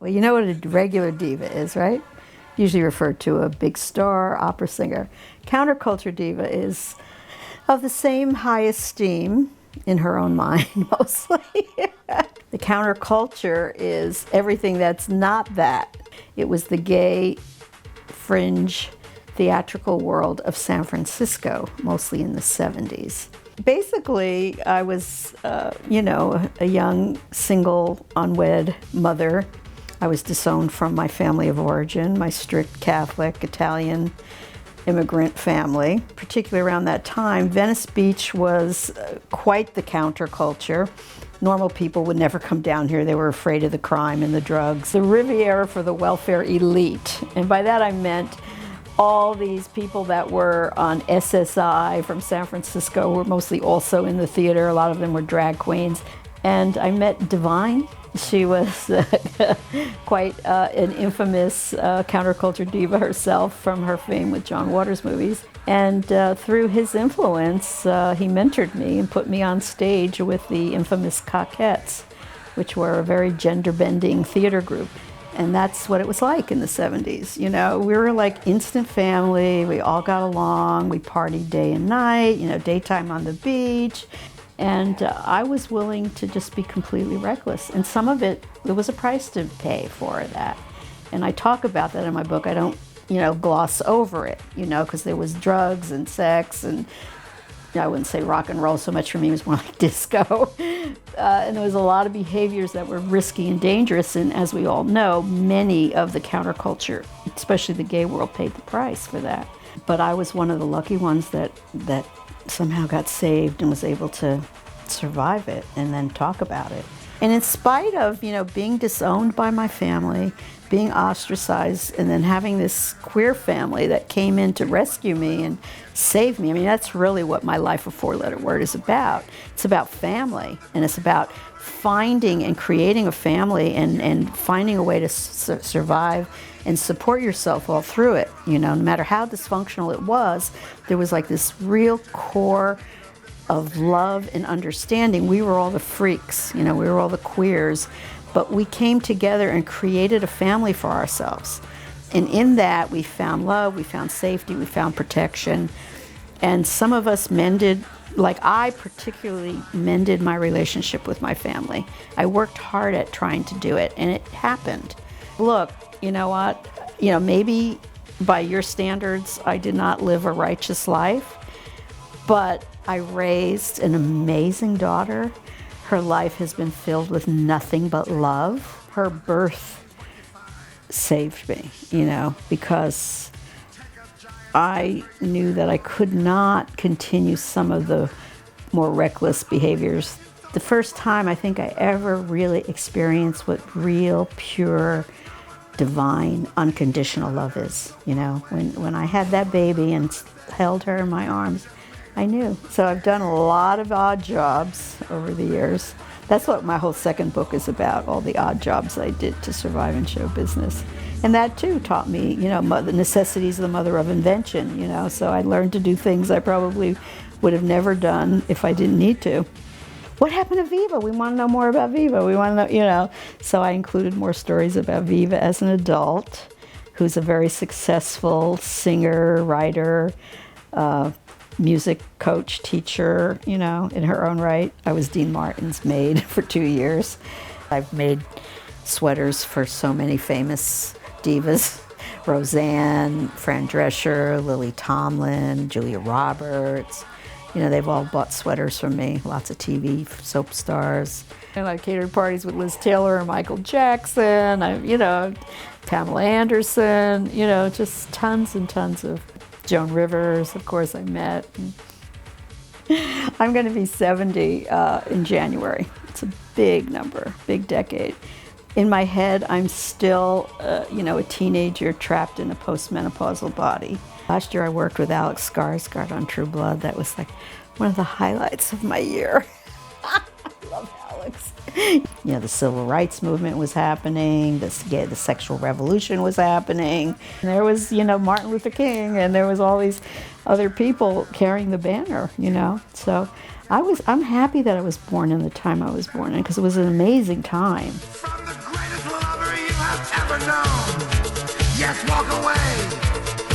Well, you know what a regular diva is, right? Usually referred to a big star, opera singer. Counterculture diva is of the same high esteem in her own mind, mostly. The counterculture is everything that's not that. It was the gay, fringe, theatrical world of San Francisco, mostly in the 70s. Basically, I was, a young, single, unwed mother. I was disowned from my family of origin, my strict Catholic, Italian immigrant family. Particularly around that time, Venice Beach was quite the counterculture. Normal people would never come down here. They were afraid of the crime and the drugs. The Riviera for the welfare elite. And by that I meant all these people that were on SSI from San Francisco were mostly also in the theater. A lot of them were drag queens. And I met Divine. She was quite an infamous counterculture diva herself from her fame with John Waters movies. And through his influence, he mentored me and put me on stage with the infamous Coquettes, which were a very gender-bending theater group. And that's what it was like in the 70s. You know, we were like instant family. We all got along. We partied day and night, daytime on the beach. And I was willing to just be completely reckless. And some of it, there was a price to pay for that. And I talk about that in my book. I don't, gloss over it, because there was drugs and sex and I wouldn't say rock and roll so much for me, it was more like disco. And there was a lot of behaviors that were risky and dangerous. And as we all know, many of the counterculture, especially the gay world, paid the price for that. But I was one of the lucky ones that somehow got saved and was able to survive it and then talk about it. And in spite of, being disowned by my family, being ostracized, and then having this queer family that came in to rescue me and save me. I mean, that's really what my Life, a Four-Letter Word is about. It's about family, and it's about finding and creating a family and finding a way to survive and support yourself all through it. No matter how dysfunctional it was, there was like this real core of love and understanding. We were all the freaks, we were all the queers, but we came together and created a family for ourselves. And in that, we found love, we found safety, we found protection. And some of us mended, like I particularly mended my relationship with my family. I worked hard at trying to do it, and it happened. Look, you know what? Maybe by your standards, I did not live a righteous life, but I raised an amazing daughter. Her life has been filled with nothing but love. Her birth saved me, because I knew that I could not continue some of the more reckless behaviors. The first time I think I ever really experienced what real, pure, divine, unconditional love is. When I had that baby and held her in my arms, I knew. So I've done a lot of odd jobs over the years. That's what my whole second book is about, all the odd jobs I did to survive in show business. And that too taught me, the necessities of the mother of invention, so I learned to do things I probably would have never done if I didn't need to. What happened to Viva? We want to know more about Viva. We want to know, So I included more stories about Viva as an adult, who's a very successful singer, writer, music coach, teacher, in her own right. I was Dean Martin's maid for 2 years. I've made sweaters for so many famous divas. Roseanne, Fran Drescher, Lily Tomlin, Julia Roberts. They've all bought sweaters from me, lots of TV soap stars. And I catered parties with Liz Taylor and Michael Jackson, Pamela Anderson, just tons and tons of Joan Rivers, of course, I met. I'm going to be 70 in January. It's a big number, big decade. In my head, I'm still, a teenager trapped in a postmenopausal body. Last year, I worked with Alex Skarsgård on True Blood. That was like one of the highlights of my year. I love Alex. The civil rights movement was happening, the sexual revolution was happening. And there was, Martin Luther King, and there was all these other people carrying the banner, So I'm happy that I was born in the time I was born in, because it was an amazing time. From the greatest lover you have ever known. Yes, walk away.